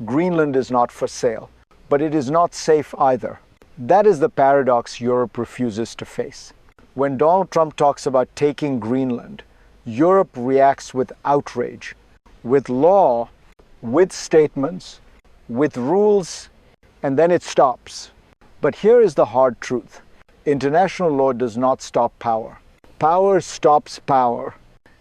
Greenland is not for sale, but it is not safe either. That is the paradox Europe refuses to face. When Donald Trump talks about taking Greenland, Europe reacts with outrage, with law, with statements, with rules, and then it stops. But here is the hard truth. International law does not stop power. Power stops power.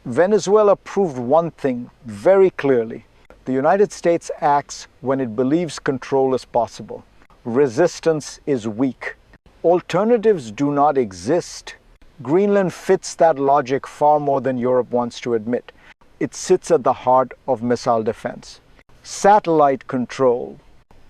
Venezuela proved one thing very clearly. The United States acts when it believes control is possible. Resistance is weak. Alternatives do not exist. Greenland fits that logic far more than Europe wants to admit. It sits at the heart of missile defense. Satellite control,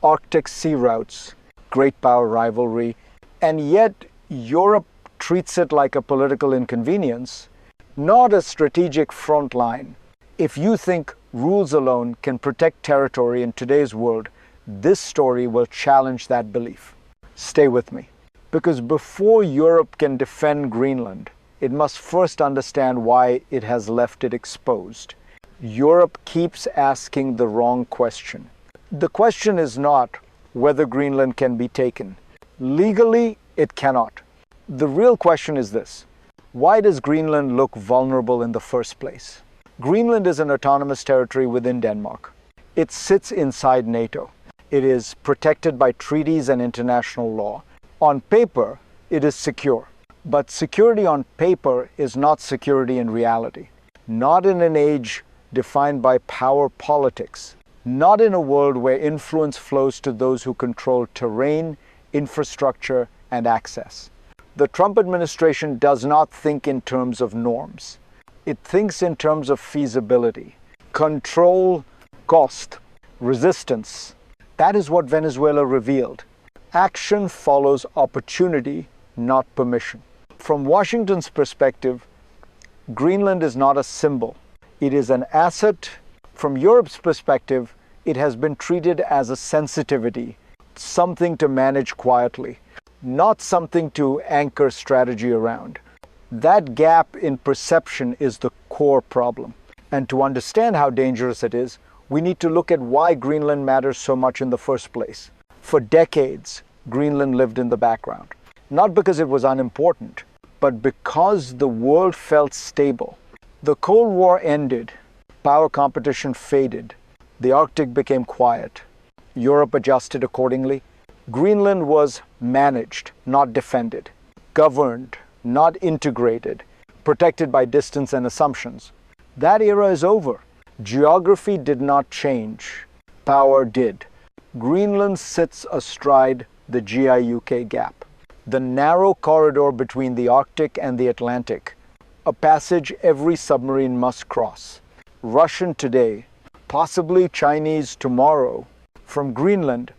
Arctic sea routes, great power rivalry, and yet Europe treats it like a political inconvenience, not a strategic front line. If you think rules alone can protect territory in today's world, this story will challenge that belief. Stay with me. Because before Europe can defend Greenland, it must first understand why it has left it exposed. Europe keeps asking the wrong question. The question is not whether Greenland can be taken. Legally, it cannot. The real question is this: why does Greenland look vulnerable in the first place? Greenland is an autonomous territory within Denmark. It sits inside NATO. It is protected by treaties and international law. On paper, it is secure. But security on paper is not security in reality. Not in an age defined by power politics. Not in a world where influence flows to those who control terrain, infrastructure, and access. The Trump administration does not think in terms of norms. It thinks in terms of feasibility, control, cost, resistance. That is what Venezuela revealed. Action follows opportunity, not permission. From Washington's perspective, Greenland is not a symbol. It is an asset. From Europe's perspective, it has been treated as a sensitivity, something to manage quietly, not something to anchor strategy around. That gap in perception is the core problem. And to understand how dangerous it is, we need to look at why Greenland matters so much in the first place. For decades, Greenland lived in the background. Not because it was unimportant, but because the world felt stable. The Cold War ended, power competition faded, the Arctic became quiet. Europe adjusted accordingly. Greenland was managed, not defended, governed, not integrated, protected by distance and assumptions. That era is over. Geography did not change. Power did. Greenland sits astride the GIUK Gap, the narrow corridor between the Arctic and the Atlantic, a passage every submarine must cross. Russian today, possibly Chinese tomorrow. From Greenland,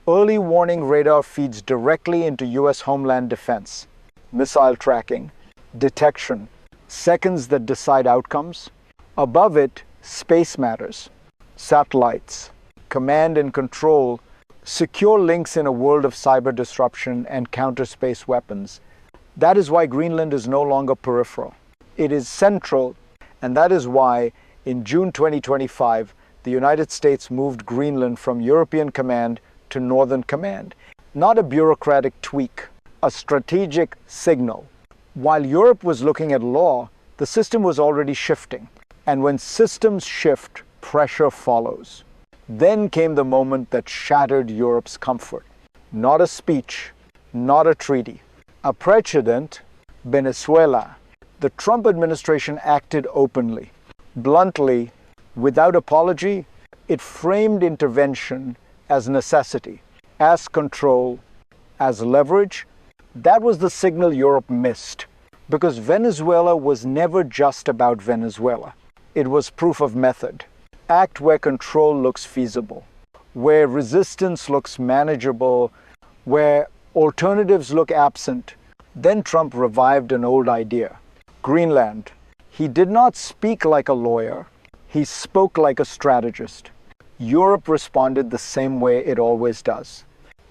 early warning radar feeds directly into US homeland defense, missile tracking, detection, seconds that decide outcomes. Above it, space matters, satellites, command and control, secure links in a world of cyber disruption and counter-space weapons. That is why Greenland is no longer peripheral. It is central, and that is why in June 2025, the United States moved Greenland from European Command to Northern Command. Not a bureaucratic tweak, a strategic signal. While Europe was looking at law, the system was already shifting. And when systems shift, pressure follows. Then came the moment that shattered Europe's comfort. Not a speech, not a treaty. A precedent, Venezuela. The Trump administration acted openly, bluntly, without apology. It framed intervention as necessity, as control, as leverage. That was the signal Europe missed, because Venezuela was never just about Venezuela. It was proof of method. Act where control looks feasible, where resistance looks manageable, where alternatives look absent. Then Trump revived an old idea. Greenland. He did not speak like a lawyer. He spoke like a strategist. Europe responded the same way it always does,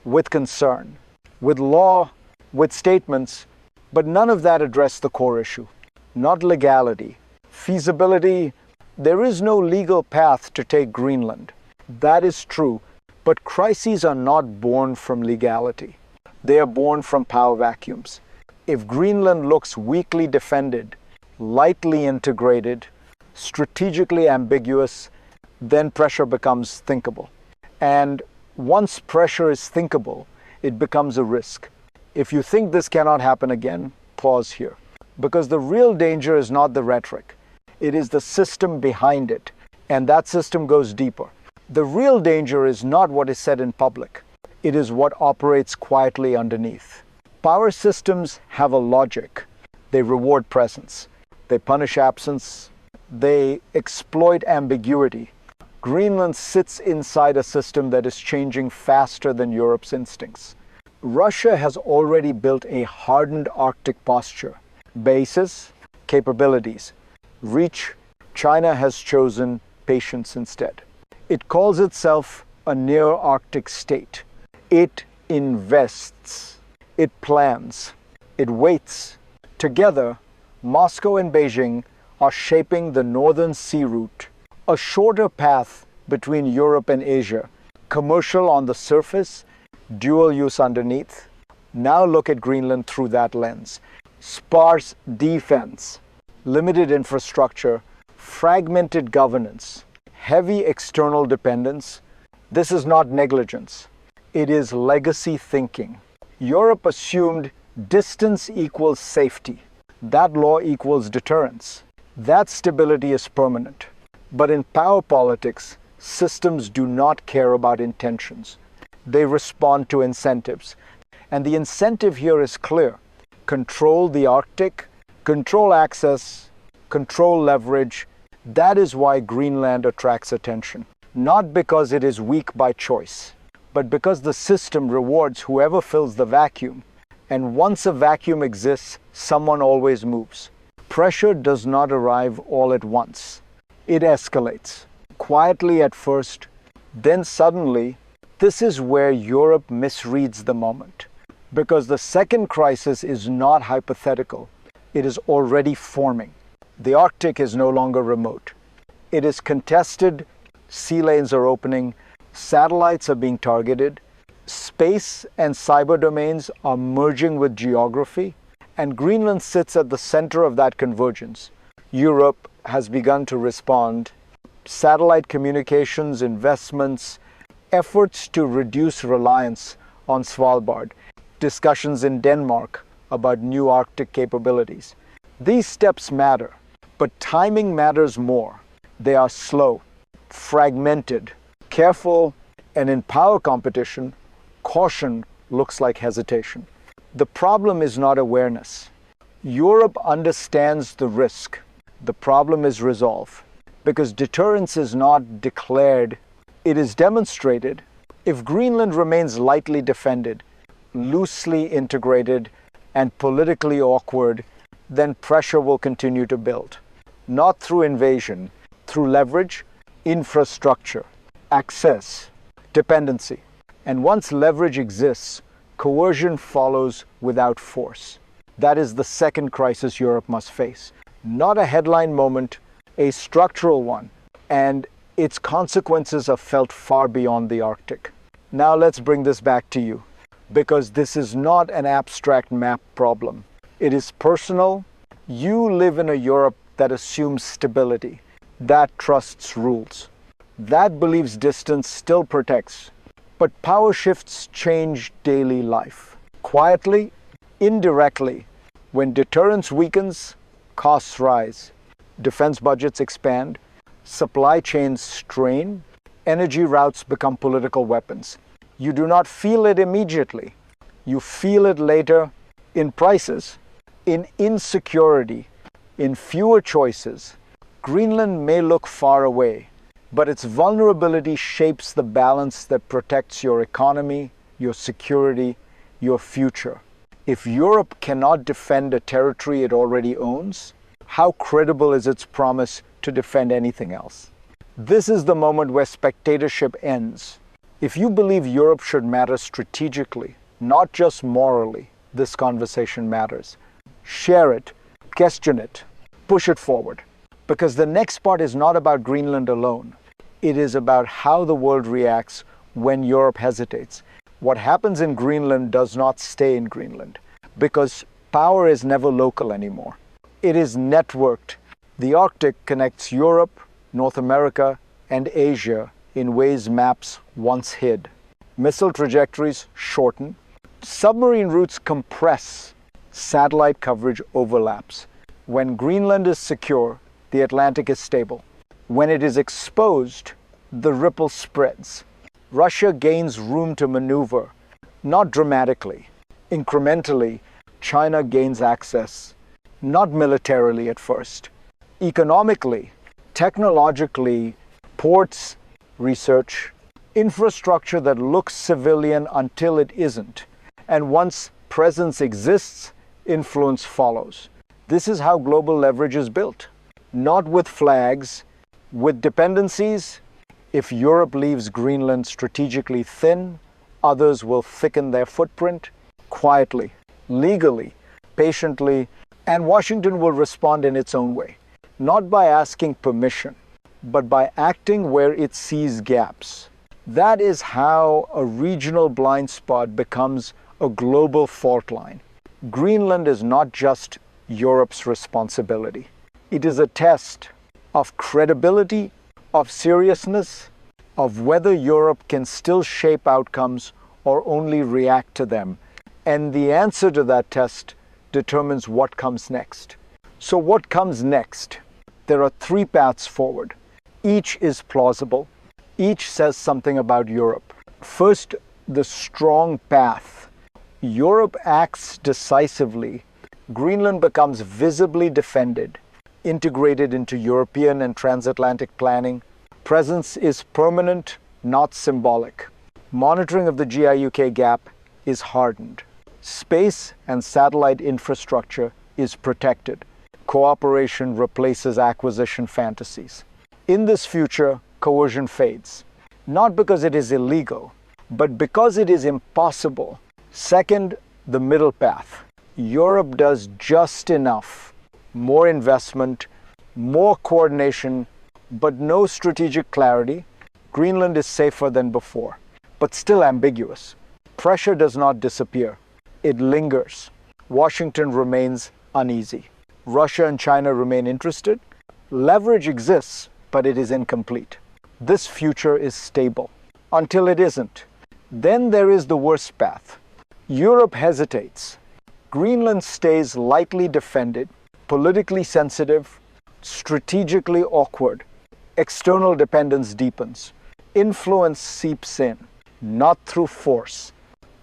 with concern, with law, with statements, but none of that addressed the core issue. Not legality, feasibility. There is no legal path to take Greenland. That is true, but crises are not born from legality. They are born from power vacuums. If Greenland looks weakly defended, lightly integrated, strategically ambiguous, then pressure becomes thinkable. And once pressure is thinkable, it becomes a risk. If you think this cannot happen again, pause here. Because the real danger is not the rhetoric. It is the system behind it. And that system goes deeper. The real danger is not what is said in public. It is what operates quietly underneath. Power systems have a logic. They reward presence. They punish absence. They exploit ambiguity. Greenland sits inside a system that is changing faster than Europe's instincts. Russia has already built a hardened Arctic posture. Bases, capabilities. Reach, China has chosen patience instead. It calls itself a near-Arctic state. It invests. It plans. It waits. Together, Moscow and Beijing are shaping the northern sea route, a shorter path between Europe and Asia, commercial on the surface, dual use underneath. Now look at Greenland through that lens. Sparse defense, limited infrastructure, fragmented governance, heavy external dependence. This is not negligence. It is legacy thinking. Europe assumed distance equals safety. That law equals deterrence. That stability is permanent. But in power politics, systems do not care about intentions. They respond to incentives. And the incentive here is clear. Control the Arctic, control access, control leverage. That is why Greenland attracts attention. Not because it is weak by choice, but because the system rewards whoever fills the vacuum. And once a vacuum exists, someone always moves. Pressure does not arrive all at once. It escalates. Quietly at first, then suddenly. This is where Europe misreads the moment. Because the second crisis is not hypothetical. It is already forming. The Arctic is no longer remote. It is contested. Sea lanes are opening. Satellites are being targeted. Space and cyber domains are merging with geography. And Greenland sits at the center of that convergence. Europe has begun to respond. Satellite communications, investments, efforts to reduce reliance on Svalbard, discussions in Denmark about new Arctic capabilities. These steps matter, but timing matters more. They are slow, fragmented, careful, and in power competition, caution looks like hesitation. The problem is not awareness. Europe understands the risk. The problem is resolve. Because deterrence is not declared, it is demonstrated. If Greenland remains lightly defended, loosely integrated, and politically awkward, then pressure will continue to build. Not through invasion, through leverage, infrastructure, access, dependency. And once leverage exists, coercion follows without force. That is the second crisis Europe must face. Not a headline moment, a structural one. And its consequences are felt far beyond the Arctic. Now let's bring this back to you. Because this is not an abstract map problem. It is personal. You live in a Europe that assumes stability, that trusts rules, that believes distance still protects. But power shifts change daily life. Quietly, indirectly. When deterrence weakens, costs rise. Defense budgets expand. Supply chains strain. Energy routes become political weapons. You do not feel it immediately. You feel it later in prices, in insecurity, in fewer choices. Greenland may look far away, but its vulnerability shapes the balance that protects your economy, your security, your future. If Europe cannot defend a territory it already owns, how credible is its promise to defend anything else? This is the moment where spectatorship ends. If you believe Europe should matter strategically, not just morally, this conversation matters. Share it, question it, push it forward. Because the next part is not about Greenland alone. It is about how the world reacts when Europe hesitates. What happens in Greenland does not stay in Greenland because power is never local anymore. It is networked. The Arctic connects Europe, North America, and Asia in ways maps once hid. Missile trajectories shorten. Submarine routes compress. Satellite coverage overlaps. When Greenland is secure, the Atlantic is stable. When it is exposed, the ripple spreads. Russia gains room to maneuver, not dramatically. Incrementally, China gains access, not militarily at first. Economically, technologically, ports, research, infrastructure that looks civilian until it isn't. And once presence exists, influence follows. This is how global leverage is built. Not with flags, with dependencies. If Europe leaves Greenland strategically thin, others will thicken their footprint quietly, legally, patiently, and Washington will respond in its own way. Not by asking permission, but by acting where it sees gaps. That is how a regional blind spot becomes a global fault line. Greenland is not just Europe's responsibility. It is a test of credibility, of seriousness, of whether Europe can still shape outcomes or only react to them. And the answer to that test determines what comes next. So what comes next? There are three paths forward. Each is plausible. Each says something about Europe. First, the strong path. Europe acts decisively. Greenland becomes visibly defended, integrated into European and transatlantic planning. Presence is permanent, not symbolic. Monitoring of the GIUK Gap is hardened. Space and satellite infrastructure is protected. Cooperation replaces acquisition fantasies. In this future, coercion fades. Not because it is illegal, but because it is impossible. Second, the middle path. Europe does just enough. More investment, more coordination, but no strategic clarity. Greenland is safer than before, but still ambiguous. Pressure does not disappear. It lingers. Washington remains uneasy. Russia and China remain interested. Leverage exists, but it is incomplete. This future is stable until it isn't. Then there is the worst path. Europe hesitates. Greenland stays lightly defended, politically sensitive, strategically awkward. External dependence deepens. Influence seeps in, not through force,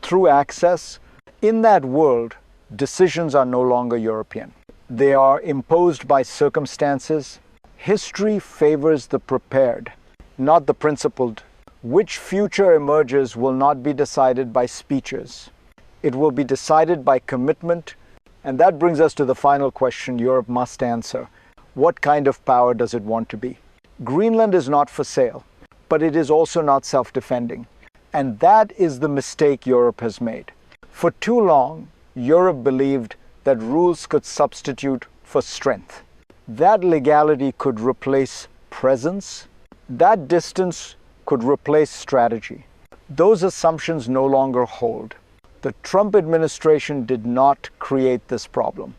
through access. In that world, decisions are no longer European. They are imposed by circumstances. History favors the prepared, not the principled. Which future emerges will not be decided by speeches. It will be decided by commitment. And that brings us to the final question Europe must answer. What kind of power does it want to be? Greenland is not for sale, but it is also not self-defending. And that is the mistake Europe has made. For too long, Europe believed that rules could substitute for strength. That legality could replace presence. That distance could replace strategy. Those assumptions no longer hold. The Trump administration did not create this problem.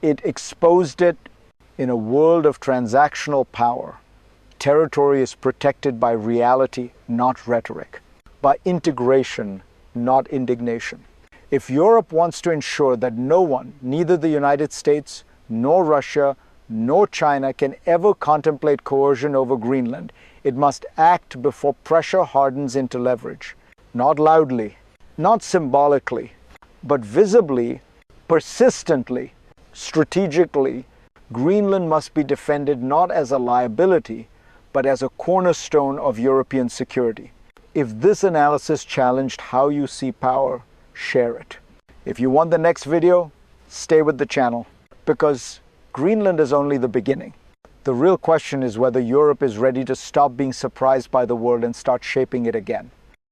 It exposed it in a world of transactional power. Territory is protected by reality, not rhetoric, by integration, not indignation. If Europe wants to ensure that no one, neither the United States, nor Russia, nor China, can ever contemplate coercion over Greenland, it must act before pressure hardens into leverage. Not loudly, not symbolically, but visibly, persistently, strategically. Greenland must be defended not as a liability, but as a cornerstone of European security. If this analysis challenged how you see power, share it. If you want the next video, stay with the channel, because Greenland is only the beginning. The real question is whether Europe is ready to stop being surprised by the world and start shaping it again.